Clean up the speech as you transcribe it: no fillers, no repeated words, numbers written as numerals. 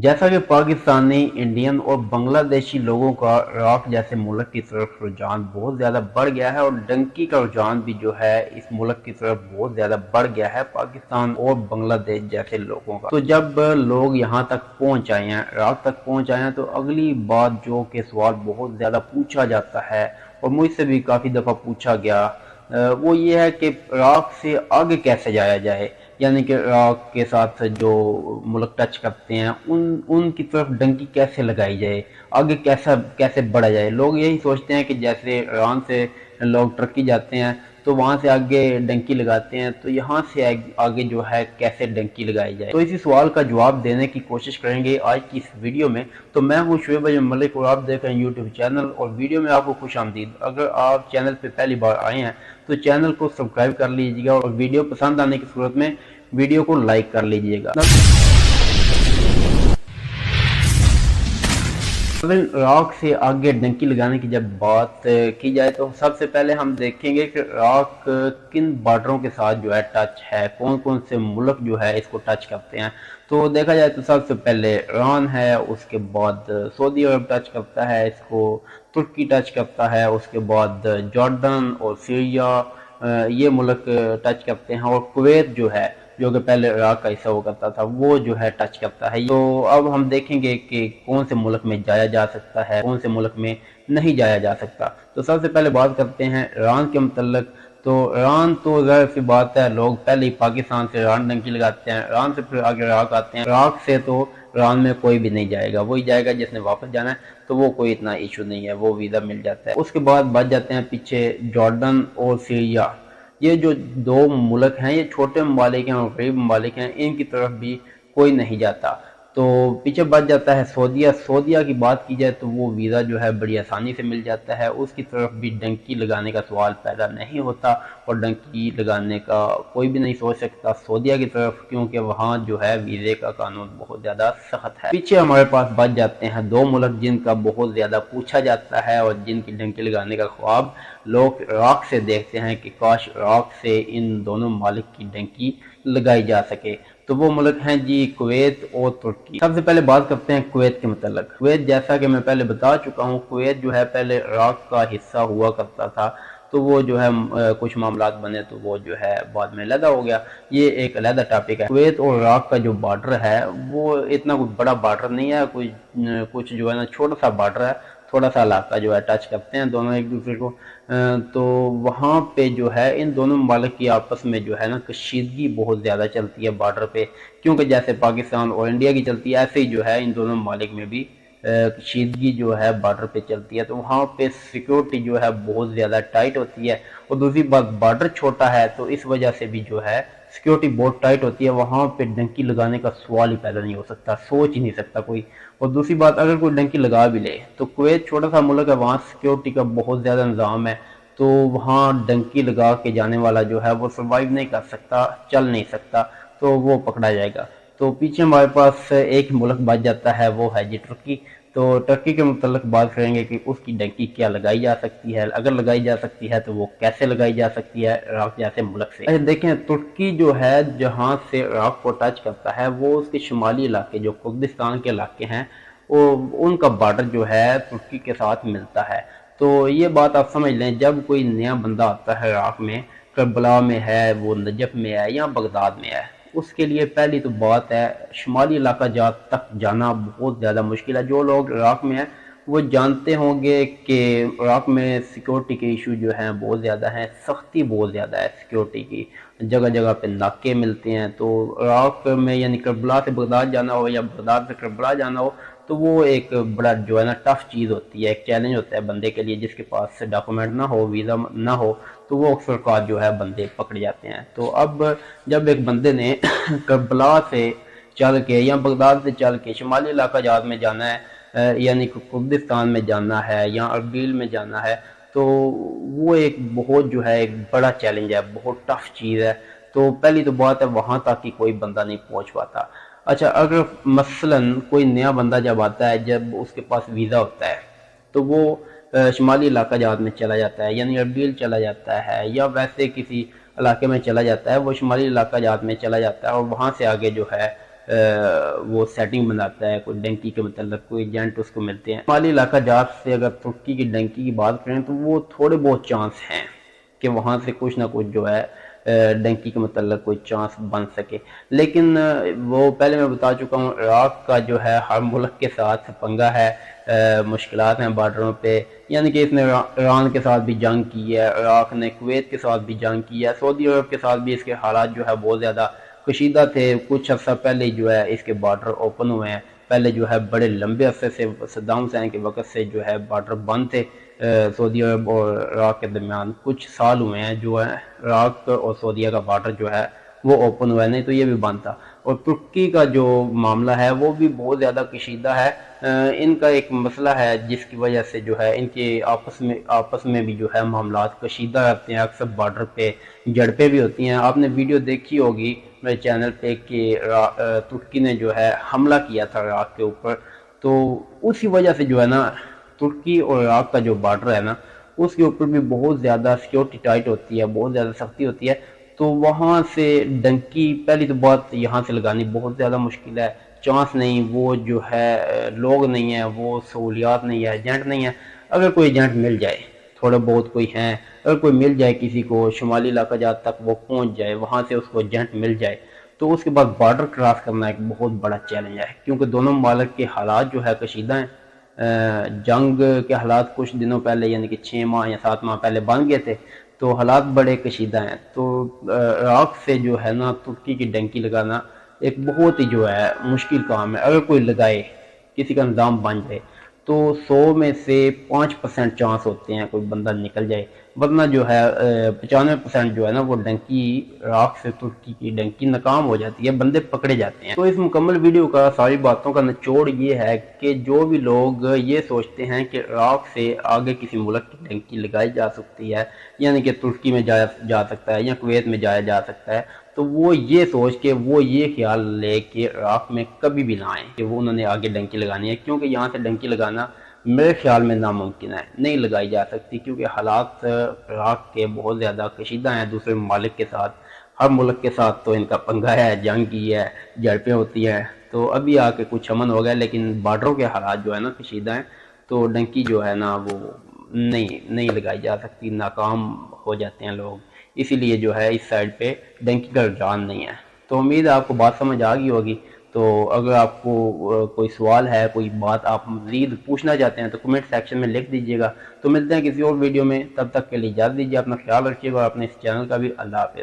جیسا کہ پاکستانی، انڈین اور بنگلہ دیشی لوگوں کا عراق جیسے ملک کی طرف رجحان بہت زیادہ بڑھ گیا ہے، اور ڈنکی کا رجحان بھی جو ہے اس ملک کی طرف بہت زیادہ بڑھ گیا ہے پاکستان اور بنگلہ دیش جیسے لوگوں کا۔ تو جب لوگ یہاں تک پہنچ آئے ہیں، عراق تک پہنچ آئے ہیں، تو اگلی بات جو کہ سوال بہت زیادہ پوچھا جاتا ہے اور مجھ سے بھی کافی دفعہ پوچھا گیا، وہ یہ ہے کہ عراق سے آگے کیسے جایا جائے، یعنی کہ عراق کے ساتھ جو ملک ٹچ کرتے ہیں ان کی طرف ڈنکی کیسے لگائی جائے، آگے کیسے بڑھا جائے۔ لوگ یہی سوچتے ہیں کہ جیسے ایران سے لوگ ترکی جاتے ہیں تو وہاں سے آگے ڈنکی لگاتے ہیں، تو یہاں سے آگے جو ہے کیسے ڈنکی لگائی جائے۔ تو اسی سوال کا جواب دینے کی کوشش کریں گے آج کی اس ویڈیو میں۔ تو میں ہوں شعیب ملک اور آپ دیکھ رہے ہیں یوٹیوب چینل، اور ویڈیو میں آپ کو خوش آمدید۔ اگر آپ چینل پہ پہلی بار آئے ہیں تو چینل کو سبسکرائب کر لیجیے گا، اور ویڈیو پسند آنے کی صورت میں ویڈیو کو لائک کر لیجیے گا۔ عراق سے آگے ڈنکی لگانے کی جب بات کی جائے تو سب سے پہلے ہم دیکھیں گے کہ عراق کن بارڈروں کے ساتھ جو ہے ٹچ ہے، کون کون سے ملک جو ہے اس کو ٹچ کرتے ہیں۔ تو دیکھا جائے تو سب سے پہلے ایران ہے، اس کے بعد سعودی عرب ٹچ کرتا ہے اس کو، ترکی ٹچ کرتا ہے، اس کے بعد جارڈن اور سیریا یہ ملک ٹچ کرتے ہیں، اور کویت جو ہے جو کہ پہلے عراق کا حصہ ہوا کرتا تھا وہ جو ہے ٹچ کرتا ہے۔ تو اب ہم دیکھیں گے کہ کون سے ملک میں جایا جا سکتا ہے، کون سے ملک میں نہیں جایا جا سکتا۔ تو سب سے پہلے بات کرتے ہیں ایران کے متعلق۔ تو ایران تو ظاہر سی بات ہے، لوگ پہلے ہی پاکستان سے ایران ڈنکی لگاتے ہیں، ایران سے پھر آگے عراق آتے ہیں۔ عراق سے تو ایران میں کوئی بھی نہیں جائے گا، وہی جائے گا جس نے واپس جانا ہے، تو وہ کوئی اتنا ایشو نہیں ہے، وہ ویزا مل جاتا ہے۔ اس کے بعد بچ جاتے ہیں پیچھے جارڈن اور سیریا۔ یہ جو دو ملک ہیں یہ چھوٹے ممالک ہیں اور غریب ممالک ہیں، ان کی طرف بھی کوئی نہیں جاتا۔ تو پیچھے بچ جاتا ہے سعودیہ۔ سعودیہ کی بات کی جائے تو وہ ویزا جو ہے بڑی آسانی سے مل جاتا ہے، اس کی طرف بھی ڈنکی لگانے کا سوال پیدا نہیں ہوتا، اور ڈنکی لگانے کا کوئی بھی نہیں سوچ سکتا سعودیہ کی طرف، کیونکہ وہاں جو ہے ویزے کا قانون بہت زیادہ سخت ہے۔ پیچھے ہمارے پاس بچ جاتے ہیں دو ملک جن کا بہت زیادہ پوچھا جاتا ہے اور جن کی ڈنکی لگانے کا خواب لوگ عراق سے دیکھتے ہیں کہ کاش عراق سے ان دونوں ممالک کی ڈنکی لگائی جا سکے۔ تو وہ ملک ہیں جی کویت اور ترکی۔ سب سے پہلے بات کرتے ہیں کویت کے متعلق۔ کویت جیسا کہ میں پہلے بتا چکا ہوں، کویت جو ہے پہلے عراق کا حصہ ہوا کرتا تھا، تو وہ جو ہے کچھ معاملات بنے تو وہ جو ہے بعد میں علیحدہ ہو گیا، یہ ایک علیحدہ ٹاپک ہے۔ کویت اور عراق کا جو بارڈر ہے وہ اتنا کوئی بڑا بارڈر نہیں ہے، کچھ جو ہے نا چھوٹا سا بارڈر ہے، تھوڑا سا علاقہ جو ہے ٹچ کرتے ہیں دونوں ایک دوسرے کو۔ تو وہاں پہ جو ہے ان دونوں ممالک کی آپس میں جو ہے نا کشیدگی بہت زیادہ چلتی ہے بارڈر پہ، کیونکہ جیسے پاکستان اور انڈیا کی چلتی ہے ایسے ہی جو ہے ان دونوں ممالک میں بھی کشیدگی جو ہے بارڈر پہ چلتی ہے۔ تو وہاں پہ سیکیورٹی جو ہے بہت زیادہ ٹائٹ ہوتی ہے، اور دوسری بات بارڈر چھوٹا ہے تو اس وجہ سے بھی جو ہے سیکیورٹی بہت ٹائٹ ہوتی ہے، وہاں پہ ڈنکی لگانے کا سوال ہی پیدا نہیں ہو سکتا، سوچ ہی نہیں سکتا کوئی۔ اور دوسری بات اگر کوئی ڈنکی لگا بھی لے تو کویت چھوٹا سا ملک ہے، وہاں سیکیورٹی کا بہت زیادہ نظام ہے، تو وہاں ڈنکی لگا کے جانے والا جو ہے وہ سروائیو نہیں کر سکتا، چل نہیں سکتا، تو وہ پکڑا جائے گا۔ تو پیچھے ہمارے پاس ایک ملک بچ جاتا ہے، وہ ہے جی ترکی۔ تو ترکی کے متعلق بات کریں گے کہ اس کی ڈنکی کیا لگائی جا سکتی ہے، اگر لگائی جا سکتی ہے تو وہ کیسے لگائی جا سکتی ہے عراق جیسے ملک سے۔ دیکھیں ترکی جو ہے جہاں سے عراق کو ٹچ کرتا ہے وہ اس کے شمالی علاقے جو کردستان کے علاقے ہیں، ان کا بارڈر جو ہے ترکی کے ساتھ ملتا ہے۔ تو یہ بات آپ سمجھ لیں، جب کوئی نیا بندہ آتا ہے عراق میں، کربلا میں ہے، وہ نجف میں ہے یا بغداد میں ہے، اس کے لیے پہلی تو بات ہے شمالی علاقہ جات تک جانا بہت زیادہ مشکل ہے۔ جو لوگ عراق میں ہیں وہ جانتے ہوں گے کہ عراق میں سیکیورٹی کے ایشو جو ہیں بہت زیادہ ہیں، سختی بہت زیادہ ہے سیکیورٹی کی، جگہ جگہ پہ ناکے ملتے ہیں۔ تو عراق میں یعنی کربلا سے بغداد جانا ہو یا بغداد سے کربلا جانا ہو تو وہ ایک بڑا جو ہے نا ٹف چیز ہوتی ہے، ایک چیلنج ہوتا ہے بندے کے لیے جس کے پاس ڈاکومنٹ نہ ہو، ویزا نہ ہو، تو وہ اکثر اوقات جو ہے بندے پکڑ جاتے ہیں۔ تو اب جب ایک بندے نے کربلا سے چل کے یا بغداد سے چل کے شمالی علاقہ جات میں جانا ہے، یعنی کردستان میں جانا ہے یا اربیل میں جانا ہے، تو وہ ایک بہت جو ہے ایک بڑا چیلنج ہے، بہت ٹف چیز ہے۔ تو پہلی تو بات ہے وہاں تک ہی کوئی بندہ نہیں پہنچ پاتا۔ اچھا اگر مثلاً کوئی نیا بندہ جب آتا ہے، جب اس کے پاس ویزا ہوتا ہے تو وہ شمالی علاقہ جات میں چلا جاتا ہے، یعنی اربیل چلا جاتا ہے یا ویسے کسی علاقے میں چلا جاتا ہے، وہ شمالی علاقہ جات میں چلا جاتا ہے، اور وہاں سے آگے جو ہے وہ سیٹنگ بناتا ہے کوئی ڈنکی کے متعلق، کوئی ایجنٹ اس کو ملتے ہیں۔ شمالی علاقہ جات سے اگر ترکی کی ڈنکی کی بات کریں تو وہ تھوڑے بہت چانس ہیں کہ وہاں سے کچھ نہ کچھ جو ہے ڈنکی کے متعلق کوئی چانس بن سکے، لیکن وہ پہلے میں بتا چکا ہوں عراق کا جو ہے ہر ملک کے ساتھ پنگا ہے، مشکلات ہیں بارڈروں پہ، یعنی کہ اس نے ایران کے ساتھ بھی جنگ کی ہے، عراق نے کویت کے ساتھ بھی جنگ کی ہے، سعودی عرب کے ساتھ بھی اس کے حالات جو ہے بہت زیادہ کشیدہ تھے۔ کچھ عرصہ پہلے جو ہے اس کے بارڈر اوپن ہوئے ہیں، پہلے جو ہے بڑے لمبے عرصے سے صدام حسین کے وقت سے جو ہے بارڈر بند تھے سعودی عرب اور عراق کے درمیان۔ کچھ سال ہوئے ہیں جو ہے عراق اور سعودیہ کا بارڈر جو ہے وہ اوپن ہوا ہے، نہیں تو یہ بھی بند تھا۔ اور ترکی کا جو معاملہ ہے وہ بھی بہت زیادہ کشیدہ ہے، ان کا ایک مسئلہ ہے جس کی وجہ سے جو ہے ان کے آپس میں بھی جو ہے معاملات کشیدہ رہتے ہیں، اکثر بارڈر پہ جھڑپیں بھی ہوتی ہیں۔ آپ نے ویڈیو دیکھی ہوگی میرے چینل پہ کہ ترکی نے جو ہے حملہ کیا تھا عراق کے اوپر، تو اسی وجہ سے جو ہے نا ترکی اور عراق کا جو بارڈر ہے نا اس کے اوپر بھی بہت زیادہ سیکیورٹی ٹائٹ ہوتی ہے، بہت زیادہ سختی ہوتی ہے، تو وہاں سے ڈنکی پہلی تو بات یہاں سے لگانی بہت زیادہ مشکل ہے، چانس نہیں، وہ جو ہے لوگ نہیں ہیں، وہ سہولیات نہیں ہے، ایجنٹ نہیں ہے۔ اگر کوئی ایجنٹ مل جائے، تھوڑے بہت کوئی ہیں، اگر کوئی مل جائے کسی کو شمالی علاقہ جات تک وہ پہنچ جائے، وہاں سے اس کو ایجنٹ مل جائے، تو اس کے بعد بارڈر کراس کرنا ایک بہت بڑا چیلنج ہے، کیونکہ دونوں ممالک کے حالات جو ہے کشیدہ ہیں۔ جنگ کے حالات کچھ دنوں پہلے یعنی کہ 6 ماہ یا 7 ماہ پہلے بن گئے تھے، تو حالات بڑے کشیدہ ہیں۔ تو عراق سے جو ہے نا ترکی کی ڈنکی لگانا ایک بہت ہی جو ہے مشکل کام ہے۔ اگر کوئی لگائے، کسی کا نظام بن جائے، تو 100 میں سے 5% چانس ہوتے ہیں کوئی بندہ نکل جائے، ورنہ جو ہے 95% جو ہے نا وہ ڈنکی عراق سے ترکی کی ڈنکی ناکام ہو جاتی ہے، بندے پکڑے جاتے ہیں۔ تو اس مکمل ویڈیو کا ساری باتوں کا نچوڑ یہ ہے کہ جو بھی لوگ یہ سوچتے ہیں کہ عراق سے آگے کسی ملک کی ڈنکی لگائی جا سکتی ہے، یعنی کہ ترکی میں جایا جا سکتا ہے یا کویت میں جایا جا سکتا ہے، تو وہ یہ سوچ کے وہ یہ خیال لے کہ عراق میں کبھی بھی نہ آئیں کہ وہ انہوں نے آگے ڈنکی لگانی ہے، کیونکہ یہاں سے ڈنکی لگانا میرے خیال میں ناممکن ہے، نہیں لگائی جا سکتی، کیونکہ حالات عراق کے بہت زیادہ کشیدہ ہیں دوسرے ممالک کے ساتھ۔ ہر ملک کے ساتھ تو ان کا پنگا ہے، جنگ کی ہے، جھڑپیں ہوتی ہیں، تو ابھی آ کے کچھ امن ہو گیا، لیکن بارڈروں کے حالات جو ہے نا کشیدہ ہیں، تو ڈنکی جو ہے نا وہ نہیں لگائی جا سکتی، ناکام ہو جاتے ہیں لوگ، اسی لیے جو ہے اس سائڈ پہ ڈنکی کا رجحان نہیں ہے۔ تو امید ہے آپ کو بات سمجھ آ گئی ہوگی۔ تو اگر آپ کو کوئی سوال ہے، کوئی بات آپ مزید پوچھنا چاہتے ہیں تو کمنٹ سیکشن میں لکھ دیجیے گا۔ تو ملتے ہیں کسی اور ویڈیو میں، تب تک کے لیے اجازت دیجیے، اپنا خیال رکھیے گا اور اپنے اس چینل کا بھی۔ اللہ حافظ۔